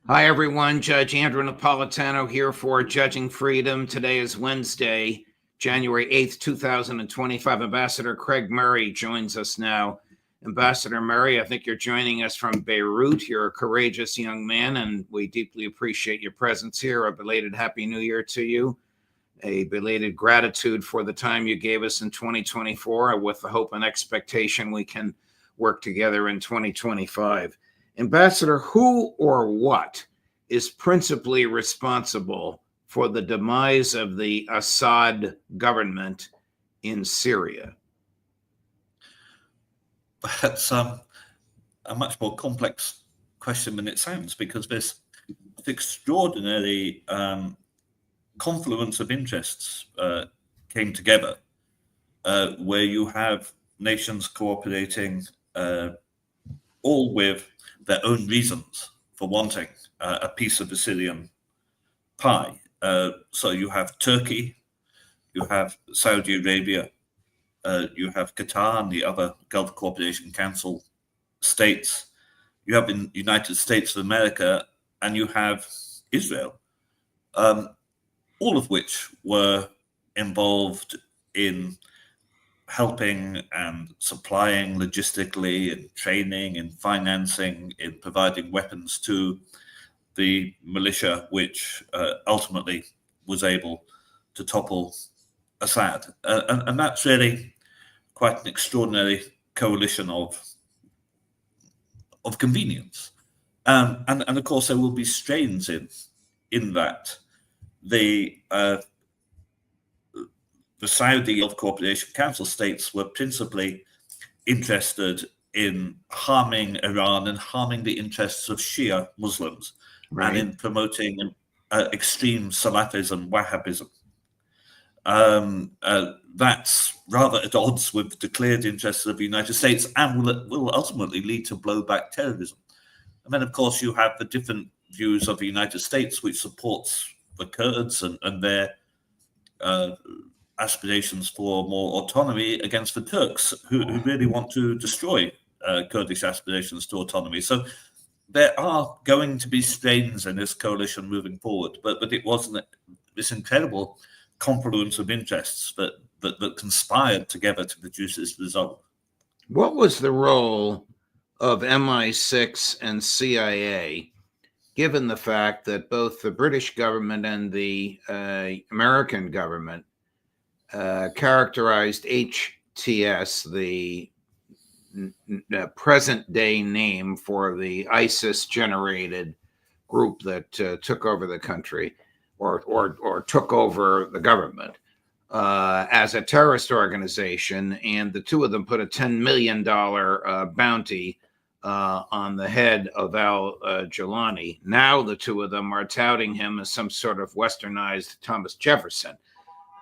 Hi, everyone. Judge Andrew Napolitano here for Judging Freedom. Today is Wednesday, January 8th, 2025. Ambassador Craig Murray joins us now. Ambassador Murray, I think you're joining us from Beirut. You're a courageous young man, and we deeply appreciate your presence here. A belated Happy New Year to you. A belated gratitude for the time you gave us in 2024, with the hope and expectation we can work together in 2025. Ambassador, who or what is principally responsible for the demise of the Assad government in Syria? That's a much more complex question than it sounds, because this extraordinary confluence of interests came together, where you have nations cooperating, all with their own reasons for wanting a piece of the Syrian pie. So you have Turkey, you have Saudi Arabia, you have Qatar and the other Gulf Cooperation Council states, you have the United States of America, and you have Israel, all of which were involved in helping and supplying logistically, in training, in financing, in providing weapons to the militia, which ultimately was able to topple Assad. And that's really quite an extraordinary coalition of convenience. And of course, there will be strains in that. The Saudi Gulf Cooperation Council states were principally interested in harming Iran and harming the interests of Shia Muslims, right, and in promoting extreme Salafism, Wahhabism. That's rather at odds with the declared interests of the United States, and will ultimately lead to blowback terrorism. And then, of course, you have the different views of the United States, which supports the Kurds and their aspirations for more autonomy, against the Turks, who really want to destroy Kurdish aspirations to autonomy. So there are going to be strains in this coalition moving forward, but it wasn't this incredible confluence of interests that conspired together to produce this result. What was the role of MI6 and CIA, given the fact that both the British government and the American government characterized HTS, the present-day name for the ISIS-generated group that took over the country, or took over the government, as a terrorist organization, and the two of them put a $10 million bounty on the head of al-Jilani. Now the two of them are touting him as some sort of westernized Thomas Jefferson.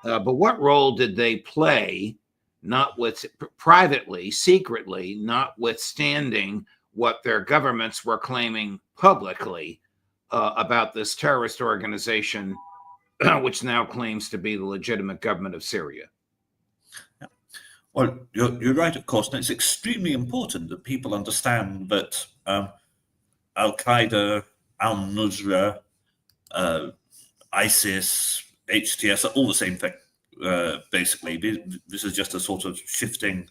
But what role did they play, privately, secretly, notwithstanding what their governments were claiming publicly about this terrorist organization, which now claims to be the legitimate government of Syria? Yeah. Well, you're right, of course, and it's extremely important that people understand that Al-Qaeda, Al-Nusra, ISIS, HTS are all the same thing, basically. This is just a sort of shifting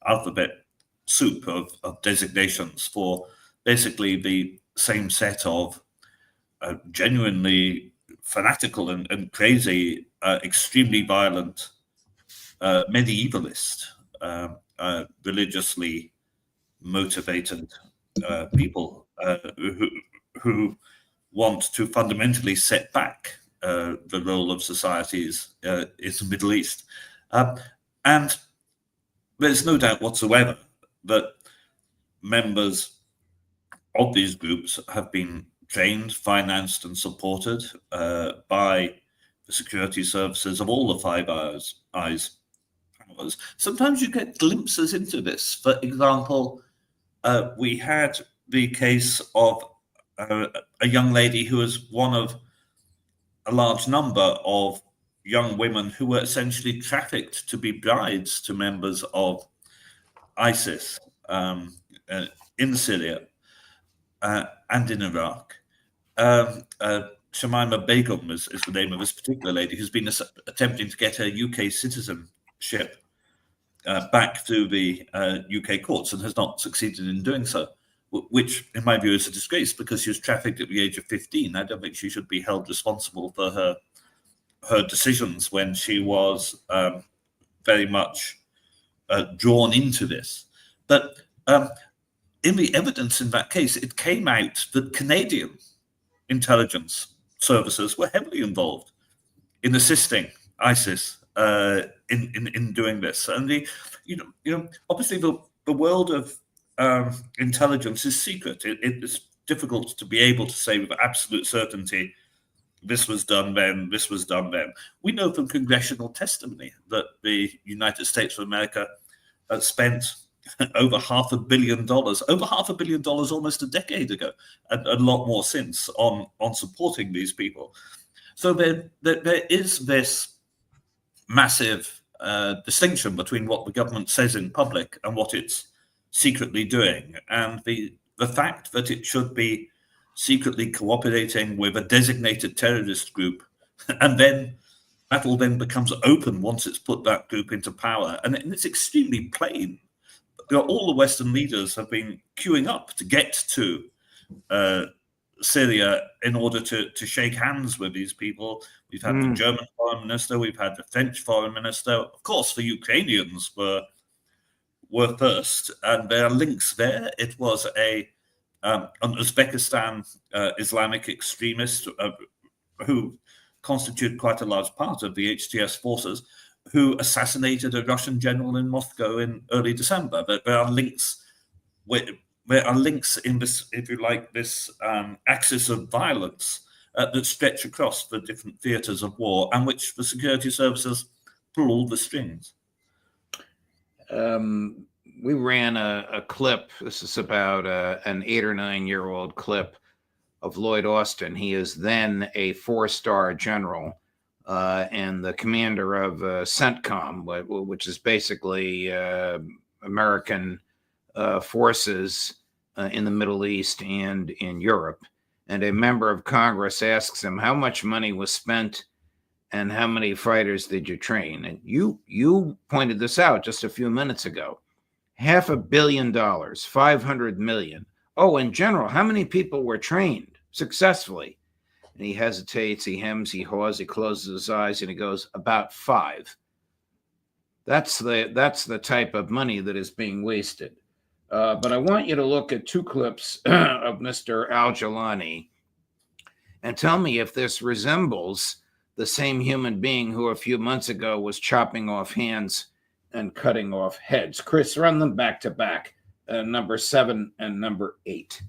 alphabet soup of designations for basically the same set of genuinely fanatical and crazy, extremely violent medievalist, religiously motivated people who want to fundamentally set back the role of societies in the Middle East. And there's no doubt whatsoever that members of these groups have been trained, financed, and supported by the security services of all the Five Eyes powers. Sometimes you get glimpses into this. For example, we had the case of a young lady who was one of a large number of young women who were essentially trafficked to be brides to members of ISIS in Syria and in Iraq. Shamima Begum is the name of this particular lady, who's been attempting to get her UK citizenship back through the UK courts and has not succeeded in doing so, which, in my view, is a disgrace because she was trafficked at the age of 15. I don't think she should be held responsible for her decisions when she was very much drawn into this. But in the evidence in that case, it came out that Canadian intelligence services were heavily involved in assisting ISIS in doing this. And obviously the world of intelligence is secret. It's difficult to be able to say with absolute certainty this was done then, this was done then. We know from congressional testimony that the United States of America spent over $500 million almost a decade ago, and a lot more since, on supporting these people. So there is this massive distinction between what the government says in public and what it's secretly doing. And the fact that it should be secretly cooperating with a designated terrorist group, and then that all then becomes open once it's put that group into power. And it's extremely plain. All the Western leaders have been queuing up to get to Syria in order to shake hands with these people. We've had the German foreign minister, we've had the French foreign minister. Of course, the Ukrainians were first, and there are links there. It was an Uzbekistan Islamic extremist who constitute quite a large part of the HTS forces, who assassinated a Russian general in Moscow in early December. There are links in this, if you like, this axis of violence that stretch across the different theatres of war, and which the security services pull all the strings. We ran a clip. This is about an 8 or 9 year old clip of Lloyd Austin. He is then a 4-star general and the commander of CENTCOM, which is basically American forces in the Middle East and in Europe. And a member of Congress asks him, how much money was spent and how many fighters did you train? And you pointed this out just a few minutes ago. $500 million, 500 million. Oh, in general, how many people were trained successfully? And he hesitates, he hems, he haws, he closes his eyes, and he goes, about 5. That's the type of money that is being wasted. But I want you to look at 2 clips of Mr. Al-Jilani and tell me if this resembles the same human being who a few months ago was chopping off hands and cutting off heads. Chris, run them back to back, number 7 and number 8.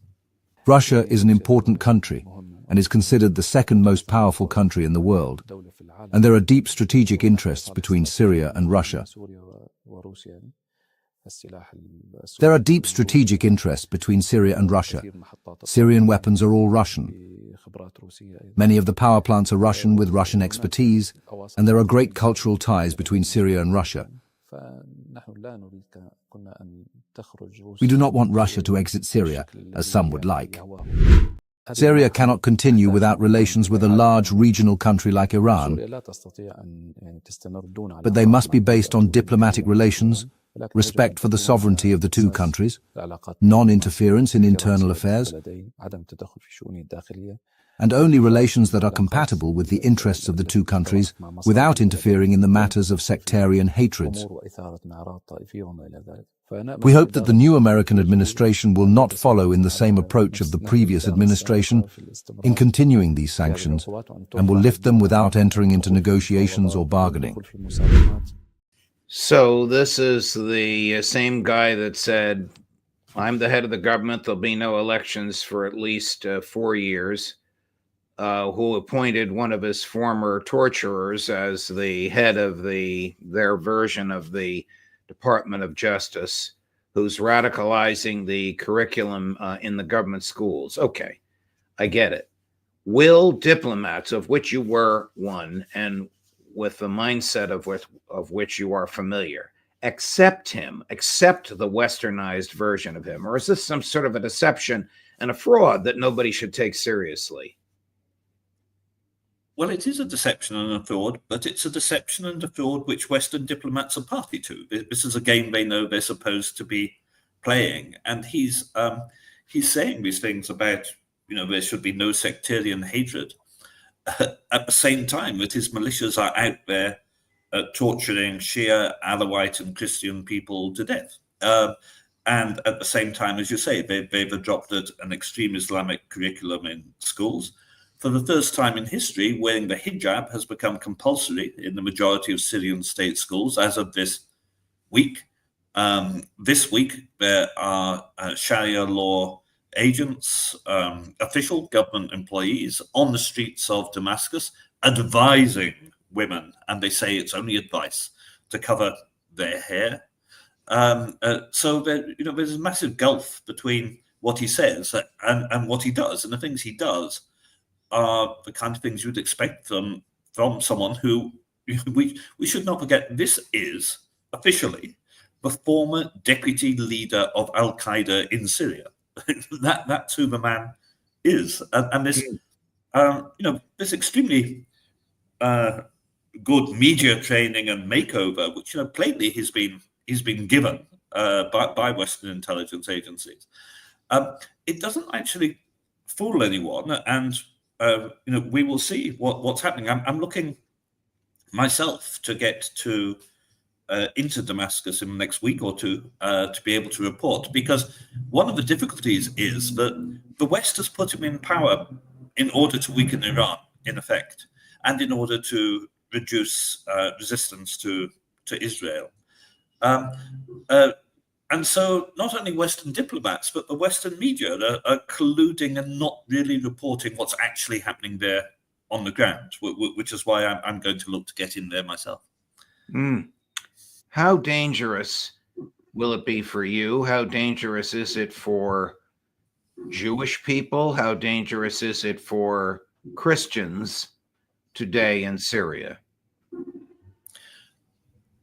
Russia is an important country and is considered the second most powerful country in the world. And there are deep strategic interests between Syria and Russia. There are deep strategic interests between Syria and Russia. Syrian weapons are all Russian. Many of the power plants are Russian with Russian expertise, and there are great cultural ties between Syria and Russia. We do not want Russia to exit Syria, as some would like. Syria cannot continue without relations with a large regional country like Iran, but they must be based on diplomatic relations, respect for the sovereignty of the 2 countries, non-interference in internal affairs, and only relations that are compatible with the interests of the 2 countries without interfering in the matters of sectarian hatreds. We hope that the new American administration will not follow in the same approach of the previous administration in continuing these sanctions and will lift them without entering into negotiations or bargaining. So this is the same guy that said, I'm the head of the government, there'll be no elections for at least 4 years, who appointed one of his former torturers as the head of their version of the Department of Justice, who's radicalizing the curriculum in the government schools. Okay, I get it. Will diplomats, of which you were one, and with the mindset of which you are familiar, accept the westernized version of him? Or is this some sort of a deception and a fraud that nobody should take seriously. Well, it is a deception and a fraud, but it's a deception and a fraud which Western diplomats are party to. This is a game they know they're supposed to be playing, and he's saying these things about, there should be no sectarian hatred at the same time that his militias are out there torturing Shia, Alawite, and Christian people to death. And at the same time, as you say, they've adopted an extreme Islamic curriculum in schools. For the first time in history, wearing the hijab has become compulsory in the majority of Syrian state schools as of this week. This week, there are Sharia law agents, official government employees on the streets of Damascus advising women, and they say it's only advice, to cover their hair. So there's a massive gulf between what he says and what he does, and the things he does are the kind of things you'd expect from someone who, we should not forget, this is officially the former deputy leader of Al Qaeda in Syria. That's who the man is, and this this extremely good media training and makeover, which plainly he's been given by Western intelligence agencies. It doesn't actually fool anyone, and we will see what's happening. I'm looking myself to get into Damascus in the next week or two to be able to report, because one of the difficulties is that the West has put him in power in order to weaken Iran, in effect, and in order to reduce resistance to Israel. And so not only Western diplomats, but the Western media are colluding and not really reporting what's actually happening there on the ground, which is why I'm going to look to get in there myself. How dangerous will it be for you? How dangerous is it for Jewish people? How dangerous is it for Christians today in Syria?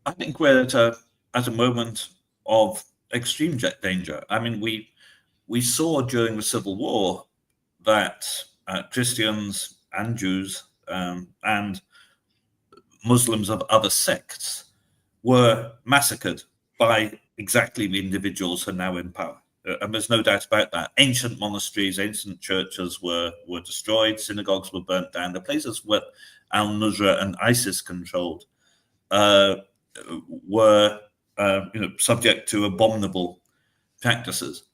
I think we're at a moment of extreme danger. I mean, we saw during the Civil War that Christians and Jews and Muslims of other sects were massacred by exactly the individuals who are now in power. And there's no doubt about that. Ancient monasteries, ancient churches were destroyed, synagogues were burnt down. The places where al-Nusra and ISIS controlled were subject to abominable practices.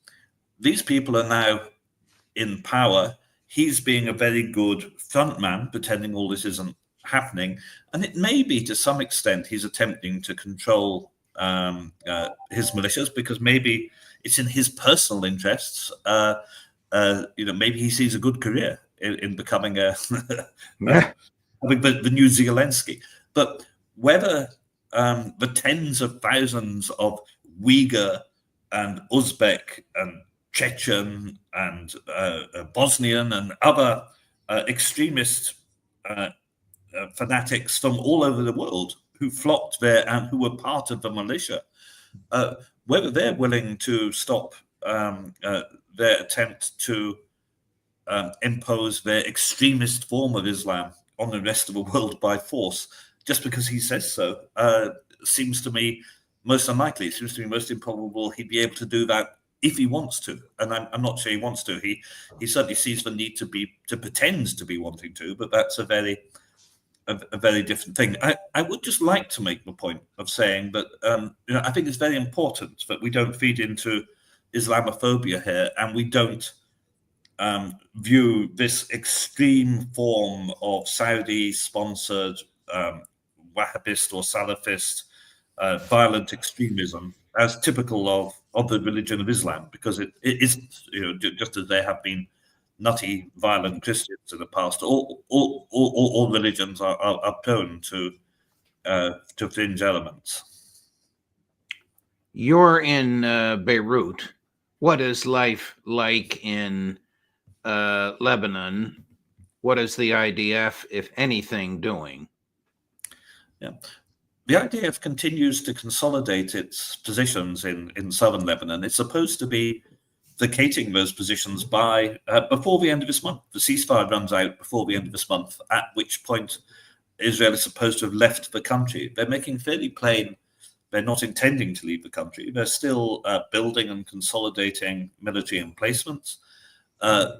These people are now in power. He's being a very good frontman, pretending all this isn't happening. And it may be, to some extent, he's attempting to control his militias, because maybe it's in his personal interests. Maybe he sees a good career in becoming the new Zelensky. But whether the tens of thousands of Uyghur and Uzbek and Chechen and Bosnian and other extremist fanatics from all over the world who flocked there and who were part of the militia, whether they're willing to stop their attempt to impose their extremist form of Islam on the rest of the world by force, just because he says so, seems to me most unlikely. It seems to me most improbable he'd be able to do that if he wants to, and I'm not sure he wants to. He certainly sees the need to pretend to be wanting to, but that's a very different thing. I would just like to make the point of saying that I think it's very important that we don't feed into Islamophobia here, and we don't view this extreme form of Saudi-sponsored Wahhabist or Salafist violent extremism as typical of the religion of Islam, because it is, just as there have been nutty, violent Christians in the past, all religions are prone to fringe elements. You're in Beirut. What is life like in Lebanon? What is the IDF, if anything, doing? Yeah. The IDF continues to consolidate its positions in southern Lebanon. It's supposed to be vacating those positions by before the end of this month. The ceasefire runs out before the end of this month, at which point Israel is supposed to have left the country. They're making fairly plain they're not intending to leave the country. They're still building and consolidating military emplacements.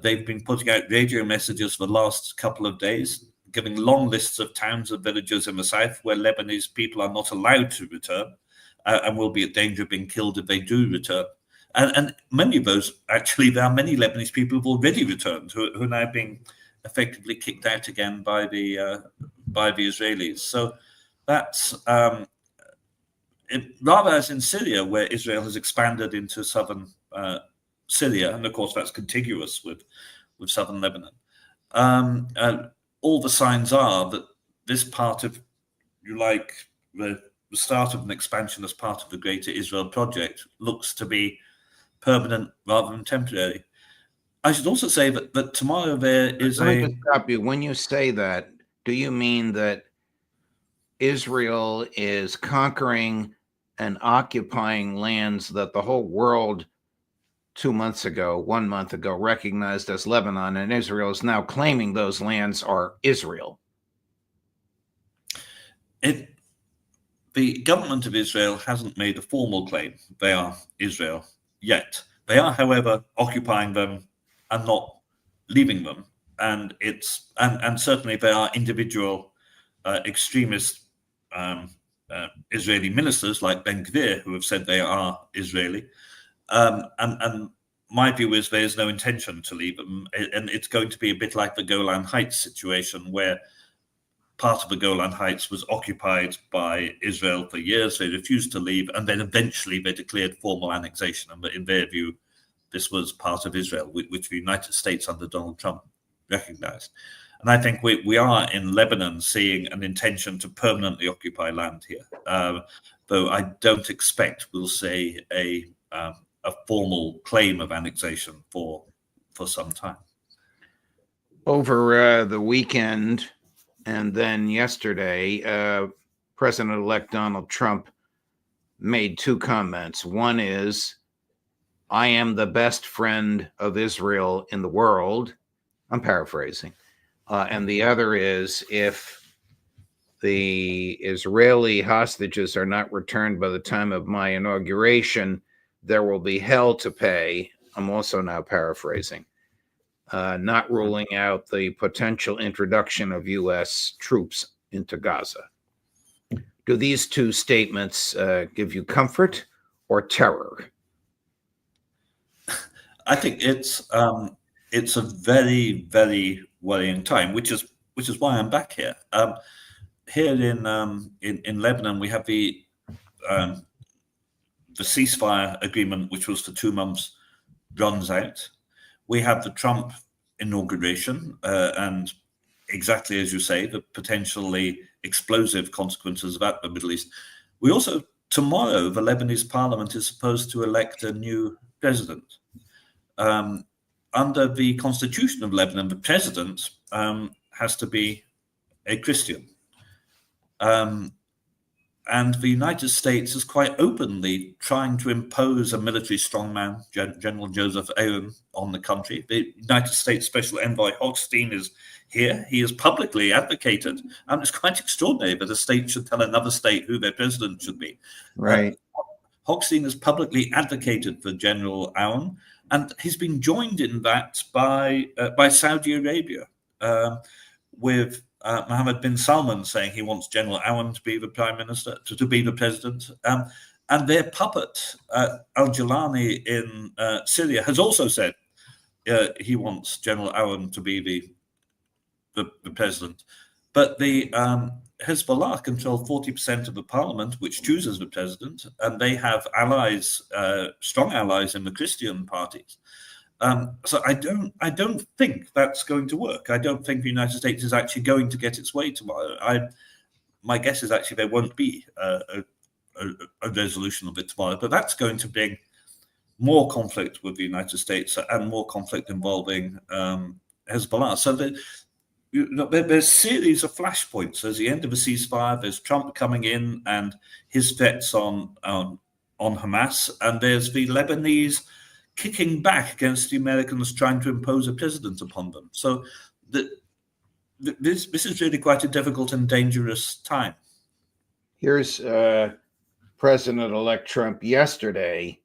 They've been putting out radio messages for the last couple of days, giving long lists of towns and villages in the south where Lebanese people are not allowed to return and will be at danger of being killed if they do return. And many of those, actually, there are many Lebanese people who've already returned who are now being effectively kicked out again by the Israelis. So that's rather as in Syria, where Israel has expanded into southern Syria, and of course that's contiguous with southern Lebanon. All the signs are that this part of, you like, the start of an expansion as part of the Greater Israel Project looks to be permanent rather than temporary. I should also say that tomorrow there is Let me just stop you. When you say that, do you mean that Israel is conquering and occupying lands that the whole world 1 month ago, recognized as Lebanon, and Israel is now claiming those lands are Israel? The government of Israel hasn't made a formal claim they are Israel yet. They are, however, occupying them and not leaving them, and certainly there are individual extremist Israeli ministers like Ben Gvir who have said they are Israeli. And my view is there is no intention to leave them, and it's going to be a bit like the Golan Heights situation, where part of the Golan Heights was occupied by Israel for years. They refused to leave, and then eventually they declared formal annexation. And in their view, this was part of Israel, which the United States under Donald Trump recognized. And I think we are in Lebanon seeing an intention to permanently occupy land here, though I don't expect we'll see a formal claim of annexation for some time. Over the weekend and then yesterday, President-elect Donald Trump made two comments. One is, "I am the best friend of Israel in the world." I'm paraphrasing. And the other is, if the Israeli hostages are not returned by the time of my inauguration, there will be hell to pay. I'm also now paraphrasing. Not ruling out the potential introduction of U.S. troops into Gaza. Do these two statements give you comfort or terror? I think it's a very, very worrying time, which is why I'm back here. Here in Lebanon, we have the ceasefire agreement, which was for 2 months, runs out. We have the Trump inauguration, and exactly as you say, the potentially explosive consequences of that in the Middle East. We also, tomorrow, the Lebanese parliament is supposed to elect a new president. Under the constitution of Lebanon, the president has to be a Christian. And the United States is quite openly trying to impose a military strongman, General Joseph Aoun, on the country. The United States Special Envoy Hochstein is here. He has publicly advocated, and it's quite extraordinary that a state should tell another state who their president should be. Right. Hochstein has publicly advocated for General Aoun, and he's been joined in that by Saudi Arabia, with Mohammed bin Salman saying he wants General Aoun to be the prime minister, to be the president. And their puppet, al-Jilani in Syria, has also said he wants General Aoun to be the president. But the Hezbollah control 40% of the parliament, which chooses the president, and they have allies, strong allies in the Christian parties. So I don't think that's going to work. I don't think the United States is actually going to get its way tomorrow. My guess is actually there won't be a resolution of it tomorrow, but that's going to bring more conflict with the United States and more conflict involving Hezbollah. So there's a series of flashpoints. There's the end of a ceasefire. There's Trump coming in and his threats on Hamas, and there's the Lebanese kicking back against the Americans trying to impose a president upon them. So this is really quite a difficult and dangerous time. Here's President-elect Trump yesterday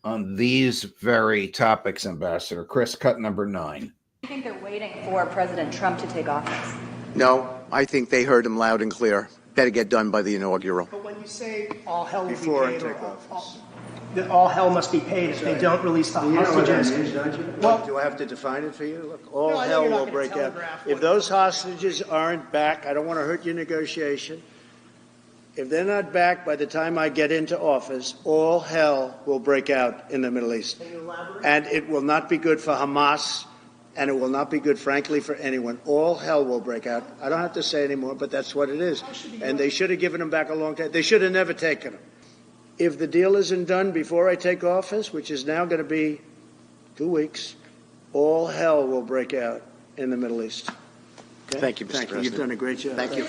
on these very topics, Ambassador. Chris, cut number 9. Do you think they're waiting for President Trump to take office? No, I think they heard him loud and clear. Better get done by the inaugural. But when you say all hell will Before be I paid, take or office. that all hell must be paid if they don't release the hostages. Well, do I have to define it for you? Look, all No, I know hell you're not will gonna break out. telegraph If what- those hostages aren't back, I don't want to hurt your negotiation. If they're not back by the time I get into office, all hell will break out in the Middle East. Can you elaborate? And it will not be good for Hamas, and it will not be good, frankly, for anyone. All hell will break out. I don't have to say anymore, but that's what it is. And they should have given them back a long time. They should have never taken them. If the deal isn't done before I take office, which is now going to be 2 weeks, all hell will break out in the Middle East. Okay? Thank you, Mr. President. You've done a great job. Thank you.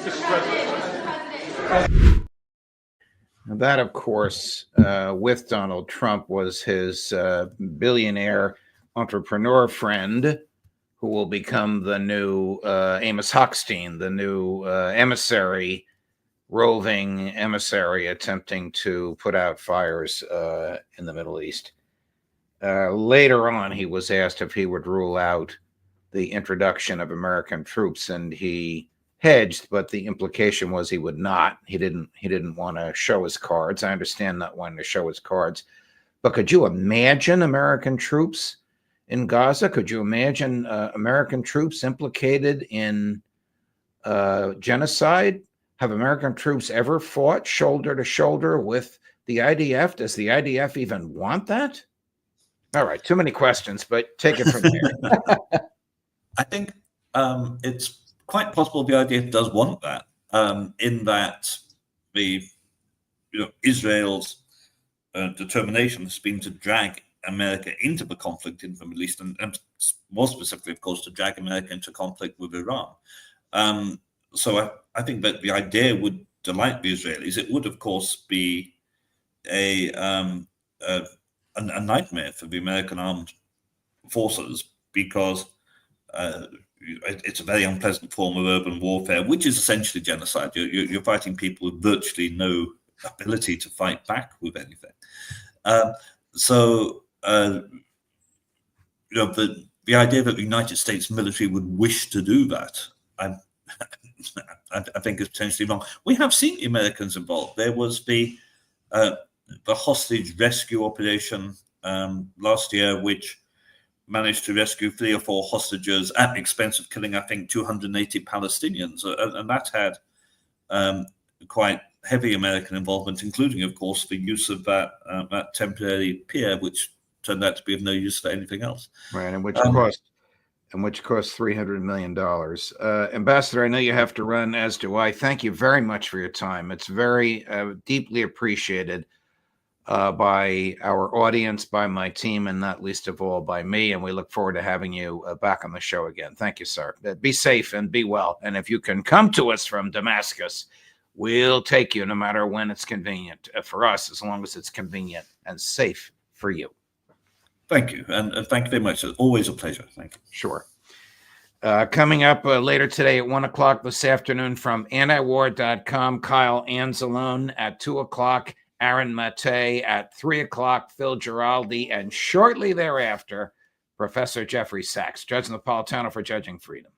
And that, of course, with Donald Trump was his billionaire entrepreneur friend who will become the new Amos Hochstein, the new roving emissary attempting to put out fires in the Middle East. Later on, he was asked if he would rule out the introduction of American troops, and he hedged, but the implication was he would not. He didn't want to show his cards. I understand not wanting to show his cards, but could you imagine American troops in Gaza? Could you imagine American troops implicated in genocide? Have American troops ever fought shoulder to shoulder with the IDF? Does the IDF even want that? All right, too many questions, but take it from there. I think it's quite possible the IDF does want that, in that Israel's determination has been to drag America into the conflict in the Middle East, and more specifically, of course, to drag America into conflict with Iran. So I think that the idea would delight the Israelis. It would, of course, be a nightmare for the American armed forces, because it's a very unpleasant form of urban warfare, which is essentially genocide. You're fighting people with virtually no ability to fight back with anything. The idea that the United States military would wish to do that, I think is potentially wrong. We have seen the Americans involved. There was the hostage rescue operation last year, which managed to rescue 3 or 4 hostages at the expense of killing, I think, 280 Palestinians. And that had quite heavy American involvement, including, of course, the use of that temporary pier, which turned out to be of no use for anything else. Right, and which cost $300 million. Ambassador, I know you have to run, as do I. Thank you very much for your time. It's very deeply appreciated by our audience, by my team, and not least of all by me. And we look forward to having you back on the show again. Thank you, sir. Be safe and be well. And if you can come to us from Damascus, we'll take you no matter when it's convenient for us, as long as it's convenient and safe for you. Thank you. And thank you very much. It's always a pleasure. Thank you. Sure. Coming up later today at 1 o'clock this afternoon from antiwar.com, Kyle Anzalone at 2 o'clock, Aaron Mate at 3 o'clock, Phil Giraldi, and shortly thereafter, Professor Jeffrey Sachs, Judge Napolitano for Judging Freedom.